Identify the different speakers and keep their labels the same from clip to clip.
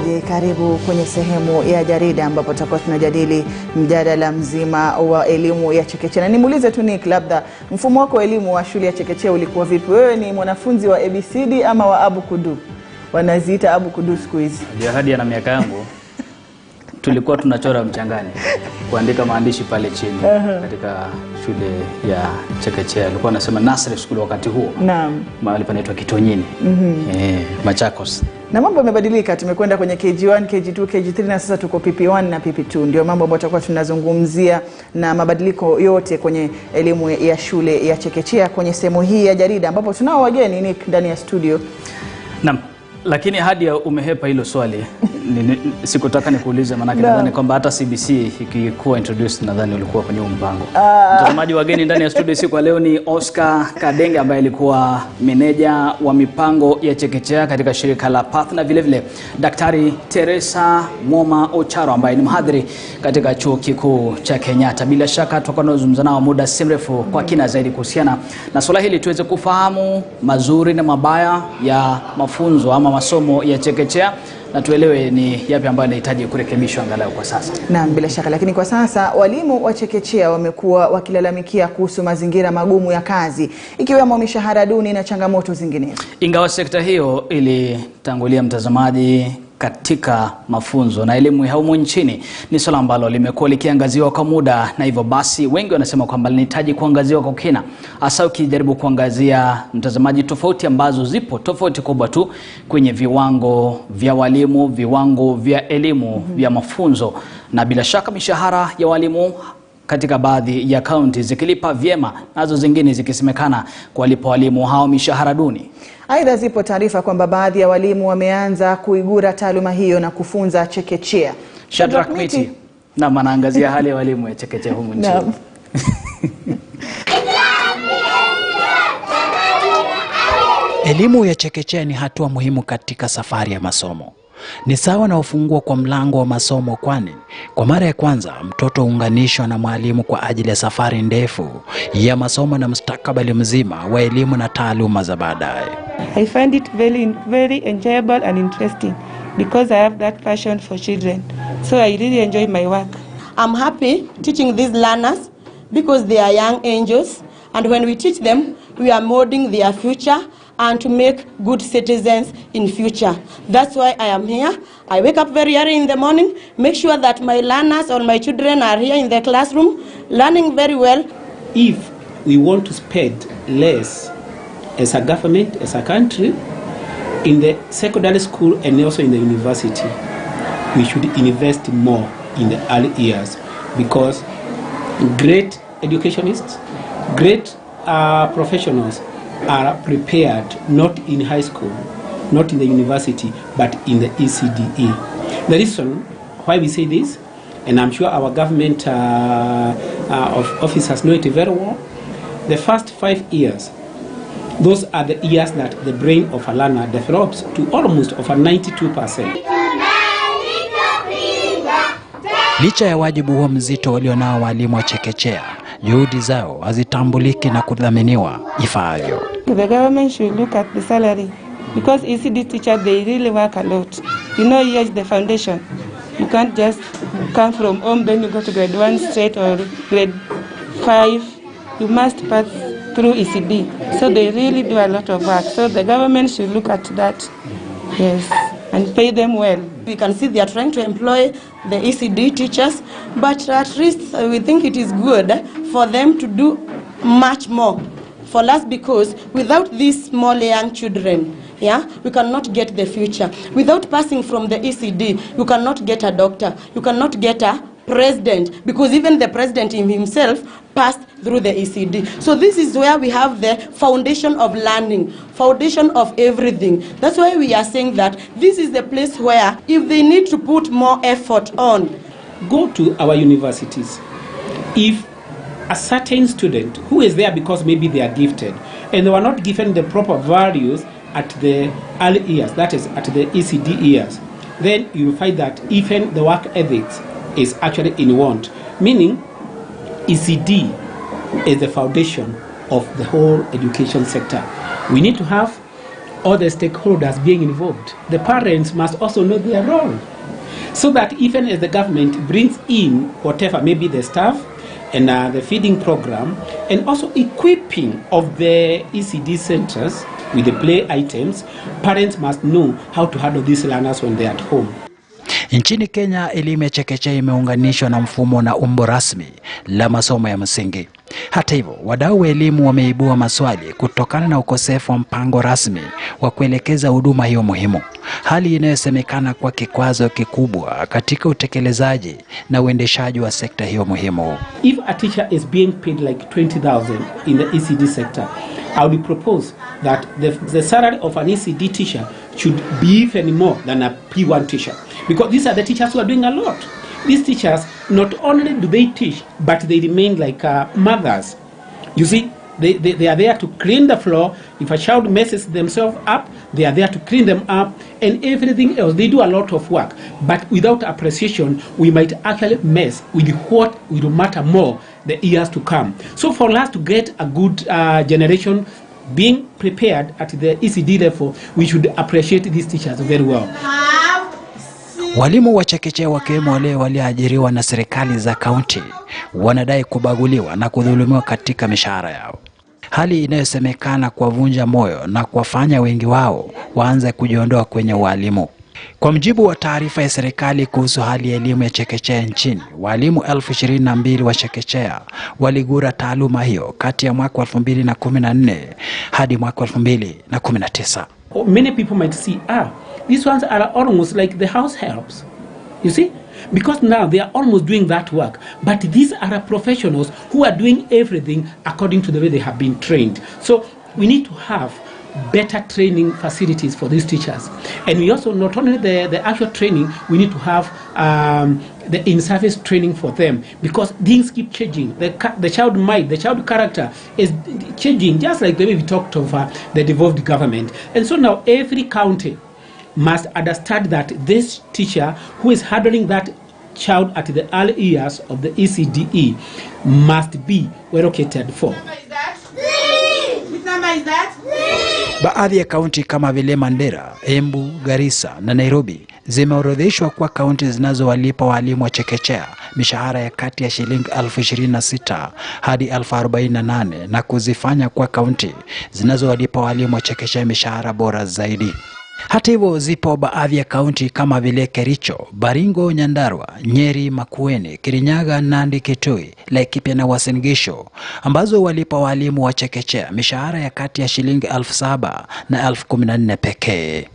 Speaker 1: mtazamaji, karibu kwenye sehemu ya jarida ambapo tutakuwa tunajadili mjadala mzima wa elimu ya chekechea. Na nimuulize tu Nick, labda mfumo wako wa elimu wa shule ya chekechea ulikuwa vipi? Wewe ni mwanafunzi wa ABCD ama wa Abu Kudu? Wanaziita Abu Kudu siku hizi.
Speaker 2: Hadi na miaka yangu tulikuwa tunachora mchangani kuandika maandishi pale chini katika shule ya chekechea. Alikuwa anasema nursery school wakati huo.
Speaker 1: Naam.
Speaker 2: Mahali panaitwa Kitonyini. Machakos.
Speaker 1: Na mambo yamebadilika, tumekwenda kwenye KG1, KG2, KG3 na sasa tuko PP1 na PP2. Ndio mambo ambayo tutakuwa tunazungumzia na mabadiliko yote kwenye elimu ya shule ya chekechea kwenye sehemu hii ya jarida ambapo tunao wageni Nick ndani ya studio.
Speaker 2: Naam. Lakini hadi umehepa hilo swali sikutaka nikuulize, maana nadhani kwamba hata CBC ikikuwa introduced nadhani ulikuwa kwenye mpango. Mtazamaji, wageni ndani ya studio siku leo ni Oscar Kadenge ambaye alikuwa meneja wa mipango ya chekechea katika shirika la Path, na vile vile Daktari Teresa Mwoma Ocharo ambaye ni mhadhiri katika chuo kikuu cha Kenyatta. Bila shaka tutakuwa tunazungumza nao muda si mrefu kwa kina zaidi kuhusiana na swala hili, tuweze kufahamu mazuri na mabaya ya mafunzo ama masomo ya chekechea na tuelewe ni yapi ambayo yanahitaji kurekebishwa angalau kwa sasa. Naam,
Speaker 1: bila shaka. Lakini kwa sasa walimu wa chekechea wamekuwa wakilalamikia kuhusu mazingira magumu ya kazi, ikiwemo mishahara duni na changamoto zinginezo.
Speaker 2: Ingawa sekta hiyo ilitangulia, mtazamaji, katika mafunzo na elimu ya humu nchini, ni swala ambalo limekuwa likiangaziwa kwa muda, na hivyo basi wengi wanasema kwamba linahitaji kuangaziwa kwa kina, hasa ukijaribu kuangazia, mtazamaji, tofauti ambazo zipo, tofauti kubwa tu kwenye viwango vya walimu, viwango vya elimu vya mafunzo, na bila shaka mishahara ya walimu katika baadhi ya kaunti zikilipa vyema, nazo zingine zikisemekana kuwalipa walimu hao mishahara duni.
Speaker 1: Aidha, zipo taarifa kwamba baadhi ya walimu wameanza kuigura taaluma hiyo na kufunza chekechea.
Speaker 2: Shadrack Miti na anaangazia hali ya walimu ya chekechea humu nchini.
Speaker 3: Elimu ya chekechea ni hatua muhimu katika safari ya masomo. Ni sawa na ufunguo kwa mlango wa masomo, kwani kwa mara ya kwanza mtoto huunganishwa na mwalimu kwa ajili ya safari ndefu ya masomo na mustakabali mzima wa elimu na taaluma za baadaye.
Speaker 4: I find it very enjoyable and interesting because I have that passion for children. So I really enjoy my work.
Speaker 5: I'm happy teaching these learners because they are young angels, and when we teach them, we are molding their future and to make good citizens in future. That's why I am here. I wake up very early in the morning, make sure that my learners or my children are here in the classroom, learning very well.
Speaker 6: If we want to spend less as a government, as a country, in the secondary school and also in the university, we should invest more in the early years, because great educationists, great professionals are prepared not in high school, not in the university, but in the ECDE. The reason why we say this, and I'm sure our government officers know it very well, the first 5 years, those are the years that the brain of a learner develops to almost over 92%.
Speaker 3: Licha ya wajibu huo mzito walionao walimu wa chekechea, juhudi zao hazitambuliki na kudhaminiwa ifaavyo.
Speaker 4: The government should look at the salary, because ECD teachers, they really work a lot. You know, here is the foundation. You can't just come from home then you go to grade 1 straight or grade 5. You must pass through ECD. So they really do a lot of work. So the government should look at that, yes, and pay them well.
Speaker 5: We can see they are trying to employ the ECD teachers, but at least we think it is good for them to do much more for us, because without these small young children, we cannot get the future. Without passing from the ECD, you cannot get a doctor, you cannot get a president, because even the president himself passed through the ECD. So this is where we have the foundation of learning, foundation of everything. That's why we are saying that this is the place where, if they need to put more effort on,
Speaker 6: go to our universities. If a certain student who is there because maybe they are gifted and they were not given the proper values at the early years, that is at the ECD years, then you will find that even the work ethics is actually in want. Meaning ECD is the foundation of the whole education sector. We need to have all the stakeholders being involved. The parents must also know their role, so that even as the government brings in whatever, maybe the staff and the feeding program, and also equipping of the ECD centers with the play items, parents must know how to handle these learners when they're at home.
Speaker 3: Nchini Kenya, elimu ya chekechea imeunganishwa na mfumo na umbo rasmi la masomo ya msingi. Hata hivyo, wadau wa elimu wameibua maswali kutokana na ukosefu wa mpango rasmi wa kuelekeza huduma hiyo muhimu, hali inayosemekana kwa kikwazo kikubwa katika utekelezaji na uendeshaji wa sekta hiyo muhimu.
Speaker 6: If a teacher is being paid like 20,000 in the ECD sector, I would propose that the salary of an ECD teacher should be even more than a P1 teacher, because these are the teachers who are doing a lot. These teachers, not only do they teach, but they remain like mothers. You see, they are there to clean the floor. If a child messes themselves up, they are there to clean them up, and everything else. They do a lot of work, but without appreciation, we might actually mess with what will matter more the years to come. So for us to get a good generation being prepared at the ECD level, we should appreciate these teachers very well.
Speaker 3: Walimu wa chekechea wakiwemo wale walioajiriwa na serikali za kaunti wanadai kubaguliwa na kudhulumiwa katika mishahara yao, hali inayosemekana kuwavunja moyo na kuwafanya wengi wao waanze kujiondoa kwenye ualimu. Kwa mjibu wa taarifa ya serikali kuhusu hali ya elimu ya chekechea nchini, walimu 22,000 wa chekechea waligura taaluma hiyo kati ya mwaka 2014 hadi mwaka 2019.
Speaker 6: Many people might see, these ones are almost like the house helps, you see, because now they are almost doing that work, but these are professionals who are doing everything according to the way they have been trained. So we need to have better training facilities for these teachers, and we also, not only the actual training, we need to have the in-service training for them, because things keep changing. The child mind, the child character is changing, just like the way we talked of the devolved government. And so now every county must understand that this teacher who is handling that child at the early years of the ECDE must be well catered for.
Speaker 3: Baadhi ya kaunti kama vile Mandera, Embu, Garissa na Nairobi zimeorodheshwa kwa kaunti zinazowalipa walimu wa chekechea mishahara ya kati ya shilingi 26,000 hadi 48,000 na kuzifanya kwa kaunti zinazowalipa walimu wa chekechea mishahara bora zaidi. Hata hivyo, zipo baadhi ya kaunti kama vile Kericho, Baringo, Nyandarua, Nyeri, Makueni, Kirinyaga, Nandi, Kitui, Laikipia na Uasin Gishu ambazo walipa walimu wa chekechea mishahara ya kati ya shilingi 7,000 na 14,000 pekee.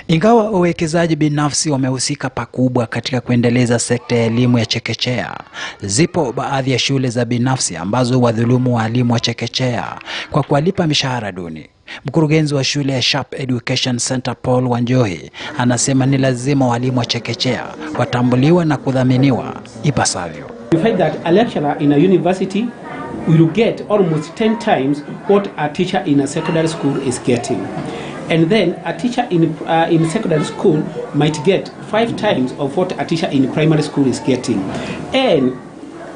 Speaker 3: Ingawa wawekezaji binafsi wamehusika pakubwa katika kuendeleza sekta ya elimu ya chekechea, zipo baadhi ya shule za binafsi ambazo wadhulumu walimu wa chekechea kwa kuwalipa mishahara duni. Mkurugenzi wa shule ya Sharp Education Center Paul Wanjohi anasema ni lazima walimu wa chekechea watambuliwa na kudhaminiwa ipasavyo.
Speaker 6: You find that a lecturer in a university will get almost 10 times what a teacher in a secondary school is getting. And then a teacher in secondary school might get 5 times of what a teacher in primary school is getting. And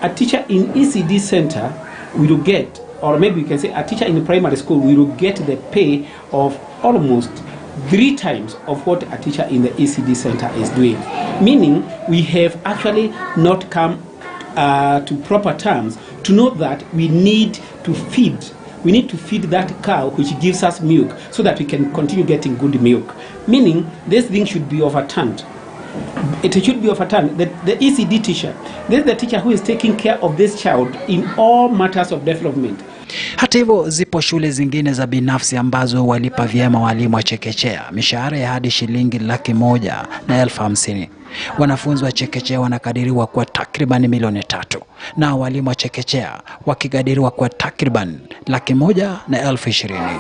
Speaker 6: a teacher in ECD center will get, or maybe you can say a teacher in primary school will get the pay of almost 3 times of what a teacher in the ECD center is doing. Meaning we have actually not come to proper terms to know that we need to feed that cow which gives us milk so that we can continue getting good milk. Meaning this thing should be overturned. It should be overturned. The ECD teacher, this is the teacher who is taking care of this child in all matters of development.
Speaker 3: Hata hivyo, zipo shule zingine za binafsi ambazo walipa vyema walimu wa chekechea mishahara ya hadi shilingi 150,000. Wanafunzi wa chekechea wanakadiriwa kwa takriban milioni 3 na walimu wa chekechea wakikadiriwa kwa takriban 120,000.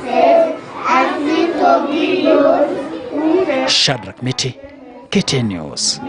Speaker 3: Shadrack Miti, KTN News.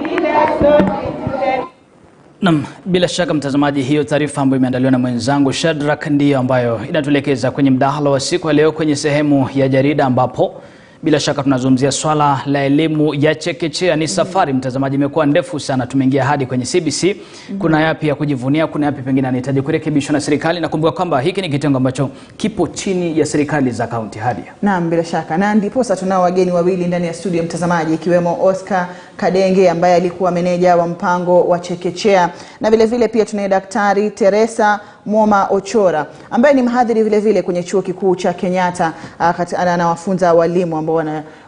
Speaker 2: Naam, bila shaka mtazamaji, hiyo taarifa ambayo imeandaliwa na mwenzangu Shadrack ndiyo ambayo inatuelekeza kwenye mdahalo wa siku ya leo kwenye sehemu ya jarida, ambapo Bila shaka tunazungumzia swala la elimu ya chekechea. Ni safari, mtazamaji, imekuwa ndefu sana. Tumeingia hadi kwenye CBC. Kuna yapi ya kujivunia, kuna yapi pengine yanahitaji kurekebishwa na serikali, na kumbuka kwamba hiki ni kitengo ambacho kipo chini ya serikali za kaunti hadi.
Speaker 1: Naam, bila shaka. Na ndipo sasa tunao wageni wawili ndani ya studio, mtazamaji, ikiwemo Oscar Kadenge ambaye alikuwa meneja wa mpango wa chekechea, na vile vile pia tunaye Daktari Teresa Mwoma Ochora ambaye ni mhadhiri vile vile kwenye chuo kikuu cha Kenyatta. Anawafunza walimu ambao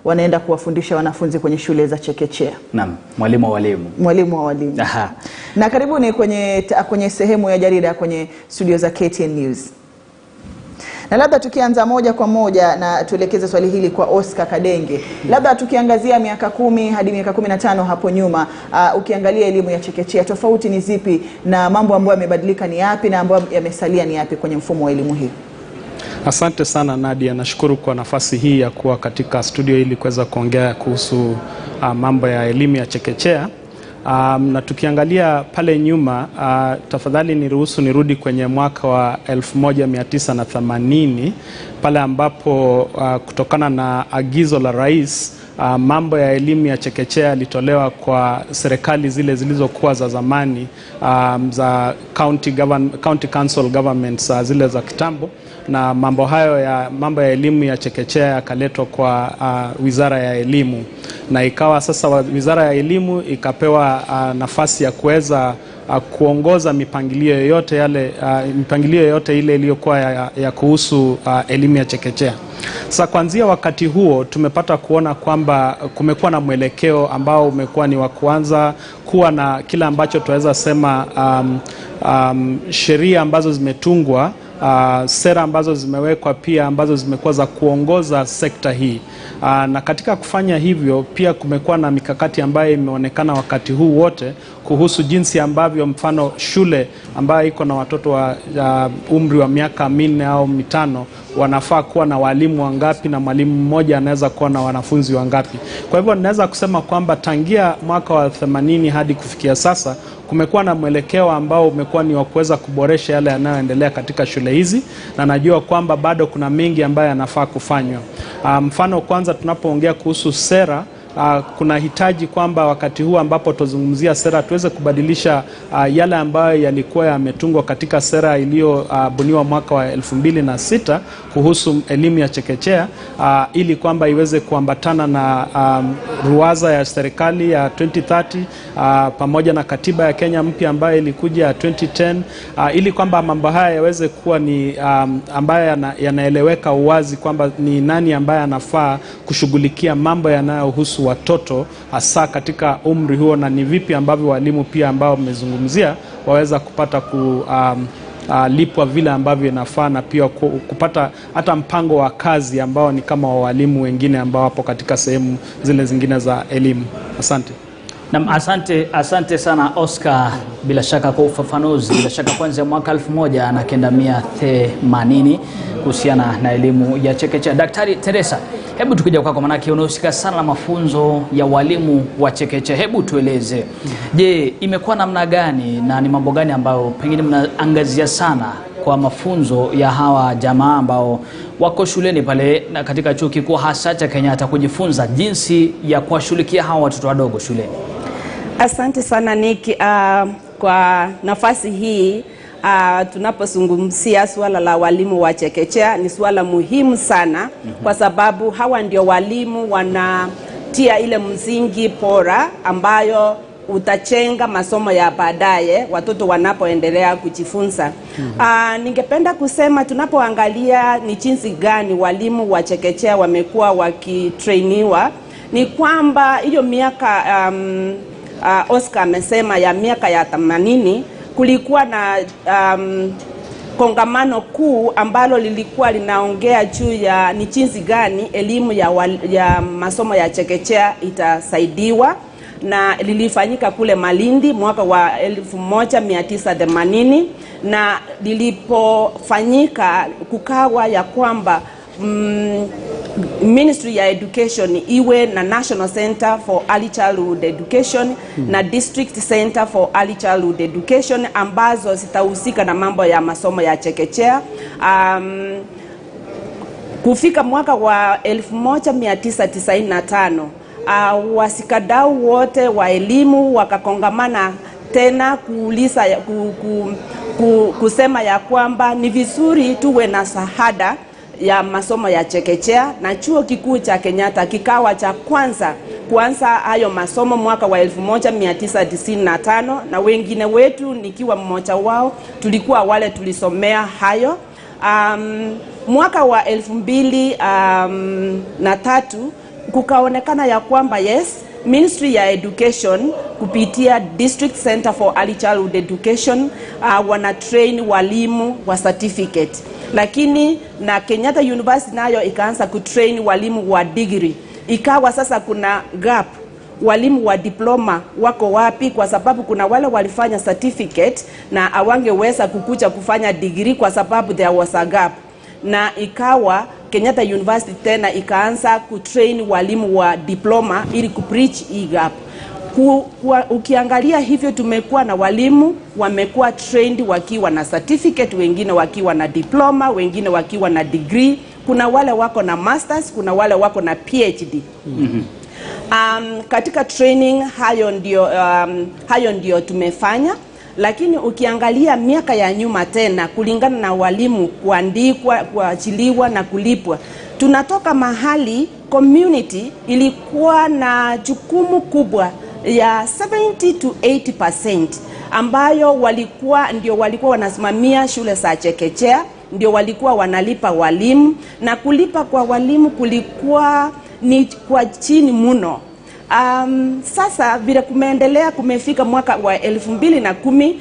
Speaker 1: wanaenda kuwafundisha wanafunzi kwenye shule za chekechea.
Speaker 2: Naam, mwalimu wa walimu.
Speaker 1: Mwalimu wa walimu.
Speaker 2: Aha.
Speaker 1: Na karibuni kwenye sehemu ya jarida kwenye studio za KTN News. Na labda tukianza moja kwa moja na tuelekeze swali hili kwa Oscar Kadenge. Labda tukiangazia miaka 10 hadi miaka 15 hapo nyuma, ukiangalia elimu ya chekechea, tofauti ni zipi na mambo ambayo yamebadilika ni yapi na ambayo yamesalia ni yapi kwenye mfumo wa elimu hii?
Speaker 7: Asante sana Nadia, nashukuru kwa nafasi hii ya kuwa katika studio ili kuweza kuongea kuhusu mambo ya elimu ya chekechea. Na tukiangalia pale nyuma, tafadhali niruhusu nirudi kwenye mwaka wa 1980 pale ambapo kutokana na agizo la rais, mambo ya elimu ya chekechea yalitolewa kwa serikali zile zilizokuwa za zamani, za county council governments, zile za kitambo, na mambo ya elimu ya chekechea yakaletwa kwa Wizara ya Elimu, na ikawa sasa Wizara ya Elimu ikapewa nafasi ya kuweza kuongoza mipangilio yote ile iliyokuwa ya kuhusu elimu ya chekechea. Sasa kuanzia wakati huo tumepata kuona kwamba kumekuwa na mwelekeo ambao umekuwa ni wa kuanza kuwa na kila ambacho tunaweza sema sheria ambazo zimetungwa, sera ambazo zimewekwa pia ambazo zimekuwa za kuongoza sekta hii. Na katika kufanya hivyo pia kumekuwa na mikakati ambayo imeonekana wakati huu wote kuhusu jinsi ambavyo mfano shule ambayo iko na watoto wa umri wa miaka 4 au 5 wanafaa kuwa na walimu wangapi na mwalimu mmoja anaweza kuwa na wanafunzi wangapi. Kwa hivyo ninaweza kusema kwamba tangia mwaka wa 80 hadi kufikia sasa kumekuwa na mwelekeo ambao umekuwa ni wa kuweza kuboresha yale yanayoendelea katika shule hizi, na najua kwamba bado kuna mengi ambayo yanafaa kufanywa. Mfano kwanza, tunapoongea kuhusu sera, kuna hitaji kwamba wakati huu ambapo tuzungumzia sera tuweze kubadilisha yale ambayo yalikuwa yametungwa katika sera iliyobuniwa mwaka wa 2006 kuhusu elimu ya chekechea, ili kwamba iweze kuambatana na ruwaza ya serikali ya 2030 pamoja na katiba ya Kenya mpya ambayo ilikuja 2010, ili kwamba mambo haya yaweze kuwa ni ambayo yanaeleweka uwazi kwamba ni nani ambaye anafaa kushughulikia mambo yanayohusu watoto hasa katika umri huo, na ni vipi ambavyo walimu pia ambao mmezungumzia waweza kupata lipwa vile ambavyo inafaa, na pia kupata hata mpango wa kazi ambao ni kama walimu wengine ambao wapo katika sehemu zile zingine za elimu. Asante.
Speaker 2: Na asante sana Oscar, bila shaka kwa ufafanuzi. Bila shaka kwanza mwaka 1980 kuhusiana na elimu ya chekechea. Daktari Teresa, hebu tukija kwako, manake unahusika sana na mafunzo ya walimu wa chekechea. Hebu tueleze, je, imekuwa namna gani na ni mambo gani ambayo pengine mnaangazia sana kwa mafunzo ya hawa jamaa ambao wako shuleni pale na katika chuo kikuu hasa cha Kenyatta kujifunza jinsi ya kuwashughulikia hawa watoto wadogo shuleni?
Speaker 8: Asante sana Nick kwa nafasi hii. Tunapozungumzia swala la walimu wa chekechea ni swala muhimu sana, kwa sababu hawa ndio walimu wanatia ile msingi bora ambayo utachenga masomo ya baadaye watoto wanapoendelea kujifunza. Ningependa kusema tunapoangalia ni jinsi gani walimu wa chekechea wamekuwa wakitrainiwa, ni kwamba hiyo miaka Oscar amesema ya miaka ya 80 kulikuwa na kongamano kuu ambalo lilikuwa linaongea juu ya ni jinsi gani elimu ya masomo ya chekechea itasaidiwa, na lilifanyika kule Malindi mwaka wa 1980, na lilipofanyika kukawa ya kwamba Ministry ya Education iwe na National Center for Early Childhood Education na District Center for Early Childhood Education ambazo zitahusika na mambo ya masomo ya chekechea. Kufika mwaka wa 1995 wasikadau wote wa elimu wakakongamana tena kuuliza kusema ya kwamba ni vizuri tuwe na shahada ya masomo ya chekechea, na chuo kikuu cha Kenyatta kikawa cha kwanza kuanza hayo masomo mwaka wa 1995, na wengine wetu nikiwa mmoja wao tulikuwa wale tulisomea hayo. Mwaka wa 2003 kukaonekana ya kwamba yes, Ministry ya Education kupitia District Center for Early Childhood Education wana train walimu wa certificate, lakini na Kenyatta University nayo ikaanza kutrain walimu wa degree. Ikawa sasa kuna gap, walimu wa diploma wako wapi? Kwa sababu kuna wale walifanya certificate na hawangeweza kukuja kufanya degree kwa sababu there was a gap, na ikawa Kenyatta University tena ikaanza kutrain walimu wa diploma ili kubridge hii gap. Ukiangalia hivyo tumekuwa na walimu wamekuwa trained wakiwa na certificate, wengine wakiwa na diploma, wengine wakiwa na degree, kuna wale wako na masters, kuna wale wako na PhD. Katika training hayo ndio tumefanya, lakini ukiangalia miaka ya nyuma tena kulingana na walimu kuandikwa, kuachiliwa na kulipwa, tunatoka mahali community ilikuwa na jukumu kubwa ya 70 to 80% ambayo walikuwa wanasimamia shule za chekechea, ndio walikuwa wanalipa walimu, na kulipa kwa walimu kulikuwa ni kwa chini mno. Sasa vile kumeendelea, kumefika mwaka wa 2010,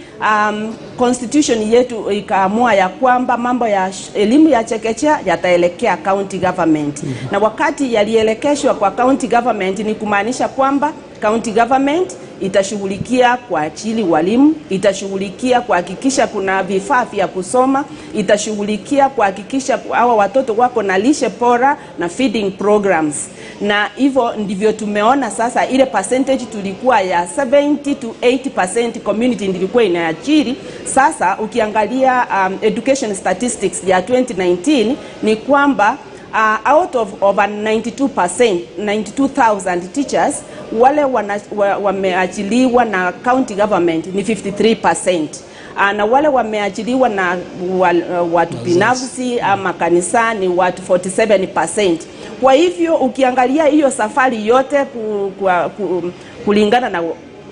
Speaker 8: constitution yetu ikaamua ya kwamba mambo ya elimu ya chekechea yataelekea county government. Na wakati yalielekeshwa kwa county government ni kumaanisha kwamba county government itashughulikia kwa ajili walimu, itashughulikia kuhakikisha kuna vifaa vya kusoma, itashughulikia kuhakikisha hawa watoto wako na lishe bora na feeding programs. Na hivyo ndivyo tumeona sasa ile percentage tulikuwa ya 70 to 80% community ndilikuwa inaajiri. Sasa ukiangalia education statistics ya 2019 ni kwamba out of over 92,000 teachers wale wameajiliwa na county government ni 53%. Na wale wameajiliwa na watu binafsi ama kanisa ni watu 47%. Kwa hivyo ukiangalia hiyo safari yote kulingana na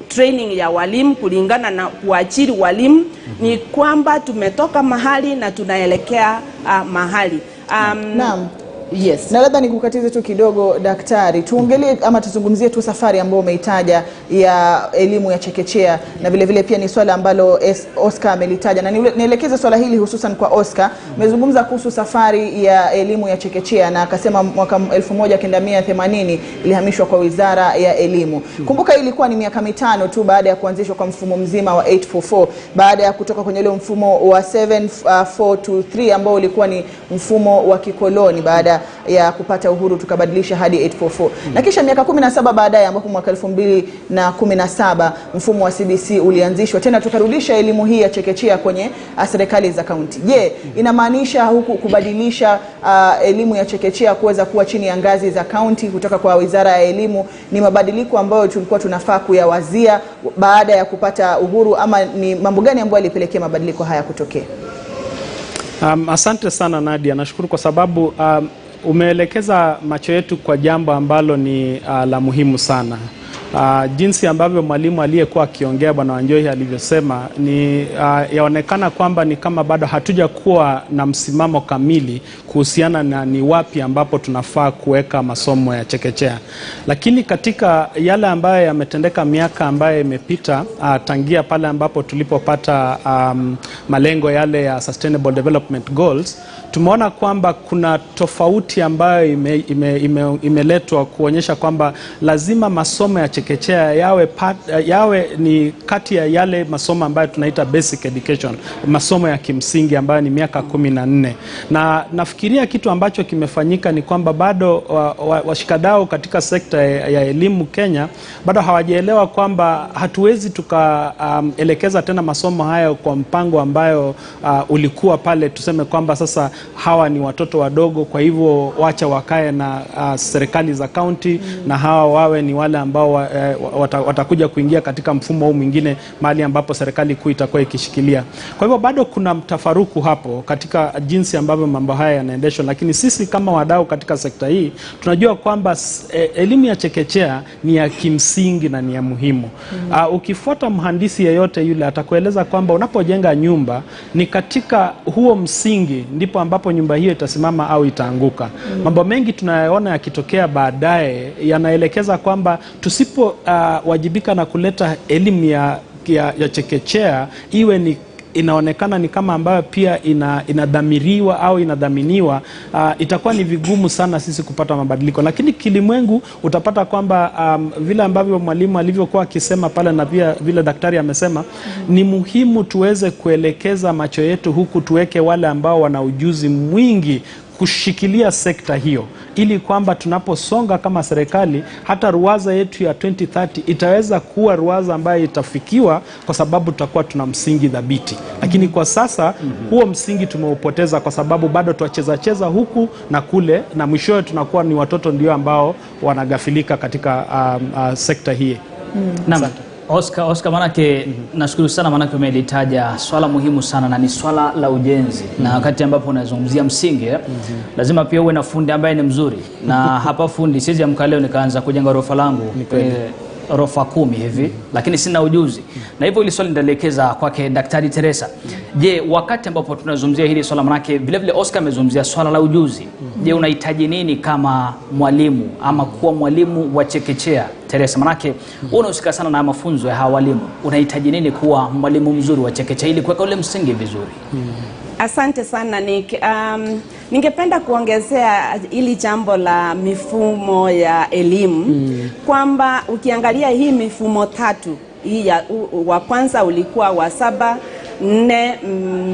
Speaker 8: training ya walimu, kulingana na kuajiri walimu, ni kwamba tumetoka mahali na tunaelekea mahali.
Speaker 1: Naam.
Speaker 8: Yes.
Speaker 1: Na labda nikukatize tu kidogo daktari, tuongelee ama tuzungumzie tu safari ambayo umeitaja ya elimu ya chekechea, na vile vile pia ni swala ambalo Oscar amelitaja, na nielekeze swala hili hususan kwa Oscar. Umezungumza kuhusu safari ya elimu ya chekechea na akasema mwaka 1980 ilihamishwa kwa Wizara ya Elimu. Kumbuka ilikuwa ni miaka mitano tu baada ya kuanzishwa kwa mfumo mzima wa 844, baada ya kutoka kwenye ile mfumo wa 7423 ambao ulikuwa ni mfumo wa kikoloni. Baada ya kupata uhuru tukabadilisha hadi 844. Na kisha miaka 17 baadaye ambapo mwaka 2017 mfumo wa CBC ulianzishwa tena, tukarudisha elimu hii ya chekechea kwenye serikali za kaunti. Je, inamaanisha huku kubadilisha elimu ya chekechea kuweza kuwa chini ya ngazi za kaunti kutoka kwa Wizara ya Elimu ni mabadiliko ambayo tulikuwa tunafaa kuyawazia baada ya kupata uhuru, ama ni mambo gani ambayo yalipelekea mabadiliko haya kutokea?
Speaker 7: Asante sana Nadia, nashukuru kwa sababu umeelekeza macho yetu kwa jambo ambalo ni la muhimu sana. Jinsi ambavyo mwalimu aliyekuwa akiongea Bwana Wanjohi alivyosema ni yaonekana kwamba ni kama bado hatuja kuwa na msimamo kamili kuhusiana na ni wapi ambapo tunafaa kuweka masomo ya chekechea. Lakini katika yale ambayo yametendeka miaka ambayo imepita tangia pale ambapo tulipopata malengo yale ya Sustainable Development Goals, tumeona kwamba kuna tofauti ambayo imeletwa kuonyesha kwamba lazima masomo ya chekechea chekechea yawe ni kati ya yale masomo ambayo tunaita basic education, masomo ya kimsingi ambayo ni miaka 14. Na nafikiria kitu ambacho kimefanyika ni kwamba bado washikadau katika sekta ya elimu Kenya bado hawajaelewa kwamba hatuwezi tukaelekeza tena masomo haya kwa mpango ambayo ulikuwa pale, tuseme kwamba sasa hawa ni watoto wadogo, kwa hivyo wacha wakae na serikali za kaunti na hawa wawe ni wale ambao watakuja kuingia katika mfumo huu mwingine mahali ambapo serikali kuu itakuwa ikishikilia. Kwa hivyo bado kuna mtafaruku hapo katika jinsi ambavyo mambo haya yanaendeshwa, lakini sisi kama wadau katika sekta hii tunajua kwamba elimu ya chekechea ni ya kimsingi na ni ya muhimu. Ukifuata mhandisi yeyote yule atakueleza kwamba unapojenga nyumba ni katika huo msingi ndipo ambapo nyumba hiyo itasimama au itaanguka. Mambo mengi tunayaona yakitokea baadaye yanaelekeza kwamba tusipo wajibika na kuleta elimu ya chekechea iwe ni inaonekana ni kama ambayo pia inadhamiriwa au inadhaminiwa, itakuwa ni vigumu sana sisi kupata mabadiliko. Lakini kilimwengu utapata kwamba vile ambavyo mwalimu alivyokuwa akisema pale na pia vile daktari amesema, ni muhimu tuweze kuelekeza macho yetu huku, tuweke wale ambao wana ujuzi mwingi kushikilia sekta hiyo, ili kwamba tunaposonga kama serikali hata ruwaza yetu ya 2030 itaweza kuwa ruwaza ambayo itafikiwa kwa sababu tutakuwa tuna msingi dhabiti. Lakini kwa sasa huo msingi tumeupoteza kwa sababu bado tuacheza huku na kule, na mwishowe tunakuwa ni watoto ndio ambao wanagafilika katika sekta hii.
Speaker 2: Naam. Oscar, manake nashukuru sana, manake umelitaja swala muhimu sana na ni swala la ujenzi. Na wakati ambapo unazungumzia msingi, lazima pia uwe na fundi ambaye ni mzuri. Na hapa fundi, siwezi amka leo nikaanza kujenga rofa langu rofa 10 hivi, lakini sina ujuzi. Na hivyo ile swali nitaelekeza kwake Daktari Teresa. Je, wakati ambapo tunazungumzia hili swala, manake vile vile Oscar amezungumzia swala la ujuzi. Je, unahitaji nini kama mwalimu ama kuwa mwalimu wa chekechea? Teresa, manake unahusika sana na mafunzo ya hawa walimu. Unahitaji nini kuwa mwalimu mzuri wa chekechea ili kuweka ule msingi vizuri?
Speaker 8: Asante sana Nick. Ningependa kuongezea ili jambo la mifumo ya elimu kwamba ukiangalia hii mifumo 3, hii wa kwanza ulikuwa wa 7 4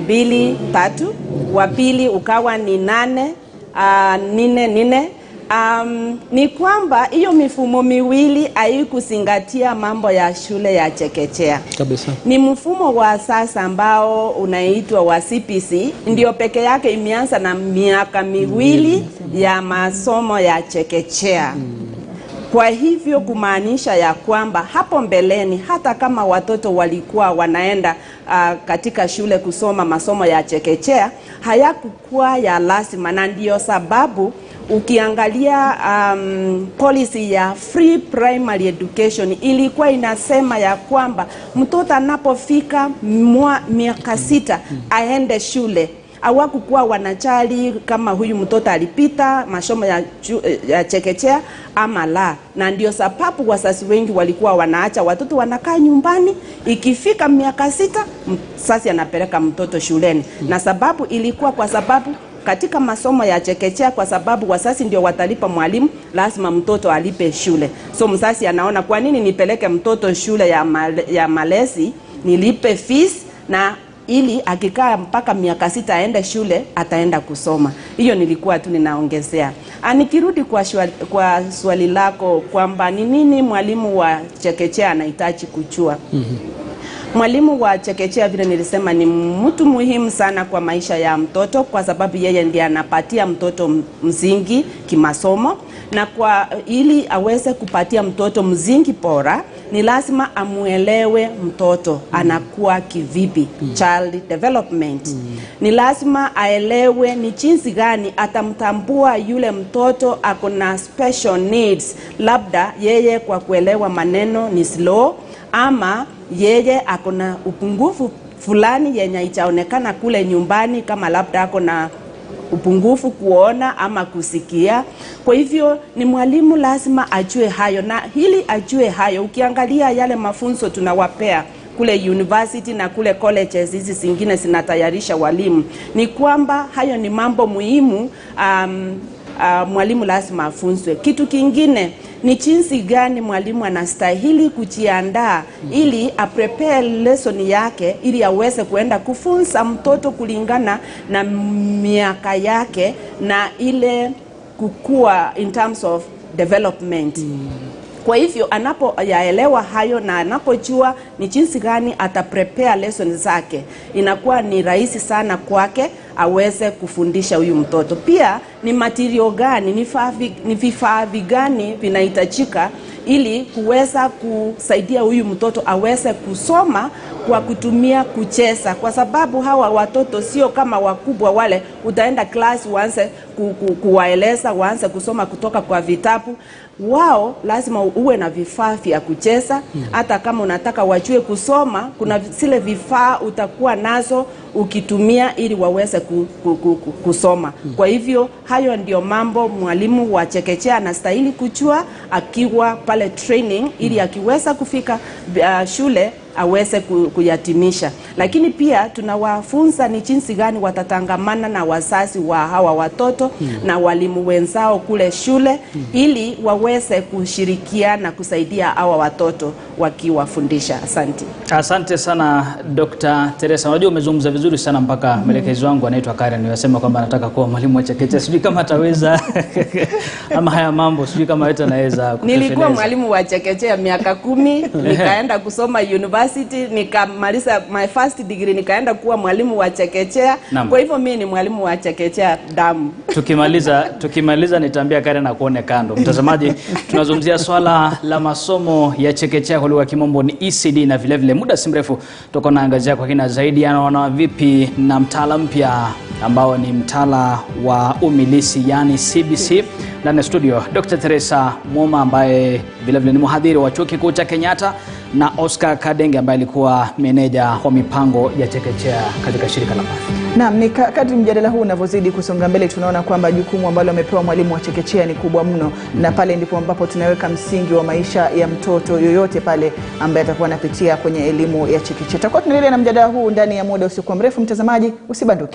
Speaker 8: 2 3, wa pili ukawa ni 8 4 ni kwamba hiyo mifumo miwili haikuzingatia mambo ya shule ya chekechea
Speaker 7: kabisa.
Speaker 8: Ni mfumo wa sasa ambao unaitwa wa CPC ndio peke yake imeanza na miaka miwili ya masomo ya chekechea. Kwa hivyo kumaanisha ya kwamba hapo mbeleni hata kama watoto walikuwa wanaenda katika shule kusoma masomo ya chekechea, hayakuwa ya lazima, na ndio sababu ukiangalia policy ya free primary education ilikuwa inasema ya kwamba mtoto anapofika miaka 6 aende shule. Hawakukuwa wanajali kama huyu mtoto alipita masomo ya chekechea ama la. Na ndio sababu wazazi wengi walikuwa wanaacha watoto wanakaa nyumbani, ikifika miaka 6 sasa anapeleka mtoto shuleni. Na sababu ilikuwa kwa sababu katika masomo ya chekechea, kwa sababu wazazi ndio watalipa mwalimu, lazima mtoto alipe shule. So mzazi anaona kwa nini nipeleke mtoto shule ya malezi, nilipe fees, na ili akikaa mpaka miaka 6 aende shule, ataenda kusoma. Hiyo nilikuwa tu ninaongezea. Nikirudi kwa swali lako kwamba ni nini mwalimu wa chekechea anahitaji kujua. Mwalimu wa chekechea vile nilisema ni mtu muhimu sana kwa maisha ya mtoto, kwa sababu yeye ndiye anapatia mtoto msingi kimasomo, na kwa ili aweze kupatia mtoto msingi bora ni lazima amuelewe mtoto anakuwa kivipi, child development. Ni lazima aelewe ni jinsi gani atamtambua yule mtoto akona special needs, labda yeye kwa kuelewa maneno ni slow, ama yeye akona upungufu fulani yenye itaonekana kule nyumbani, kama labda akona upungufu kuona ama kusikia. Kwa hivyo ni mwalimu lazima ajue hayo, na hili ajue hayo, ukiangalia yale mafunzo tunawapea kule university na kule colleges hizi zingine zinatayarisha walimu, ni kwamba hayo ni mambo muhimu mwalimu lazima afunzwe. Kitu kingine ni jinsi gani mwalimu anastahili kujiandaa ili aprepare lesson yake ili aweze kuenda kufunza mtoto kulingana na miaka yake na ile kukua in terms of development. Kwa hivyo anapoyaelewa hayo na anapojua ni jinsi gani ataprepare lesson zake, inakuwa ni rahisi sana kwake aweze kufundisha huyu mtoto. Pia ni material gani, ni vifaa gani vinahitajika ili kuweza kusaidia huyu mtoto aweze kusoma kwa kutumia kucheza, kwa sababu hawa watoto sio kama wakubwa wale utaenda class uanze kuwaeleza waanze kusoma kutoka kwa vitabu. Wao lazima uwe na vifaa vya kucheza. Hata kama unataka wajue kusoma, kuna zile vifaa utakuwa nazo ukitumia ili waweze kusoma. Kwa hivyo hayo ndio mambo mwalimu wa chekechea anastahili kujua akiwa pale training, ili akiweza kufika shule aweze kuyatimisha. Lakini pia tunawafunza ni jinsi gani watatangamana na wazazi wa hawa watoto na walimu wenzao kule shule, ili waweze kushirikiana kusaidia hawa watoto wakiwafundisha. Asante
Speaker 2: sana Dr. Teresa. Unajua umezungumza vizuri sana mpaka mwelekezi wangu anaitwa Karen anasema kwamba anataka kuwa mwalimu wa chekechea. Sijui kama ataweza ama haya mambo sijui kama anaweza kutekeleza.
Speaker 8: Nilikuwa mwalimu wa chekechea miaka 10, nikaenda kusoma university, nikamaliza my first degree, nikaenda kuwa mwalimu wa chekechea. Kwa hivyo mimi ni mwalimu wa chekechea damu. Tukimaliza nitaambia Karen na kuone kando. Mtazamaji, tunazungumzia swala la masomo ya chekechea kwa lugha ya Kimombo ni ECD, na vile vile muda si mrefu tutakuwa naangazia kwa kina zaidi anaona vipi na mtaala mpya ambao ni mtaala wa umilisi yani CBC. Ndani ya studio Dr. Teresa Mwoma ambaye vile vile ni mhadhiri wa Chuo Kikuu cha Kenyatta, na Oscar Kadenge ambaye alikuwa meneja wa mipango ya chekechea katika shirika la MAFI.
Speaker 1: Naam, ni kadri mjadala huu unavyozidi kusonga mbele tunaona kwamba jukumu ambalo amepewa mwalimu wa chekechea ni kubwa mno, na pale ndipo ambapo tunaweka msingi wa maisha ya mtoto yoyote pale ambaye atakuwa anapitia kwenye elimu ya chekechea. Tutakuwa tunaendelea na mjadala huu ndani ya muda usiokuwa mrefu. Mtazamaji, usibanduke.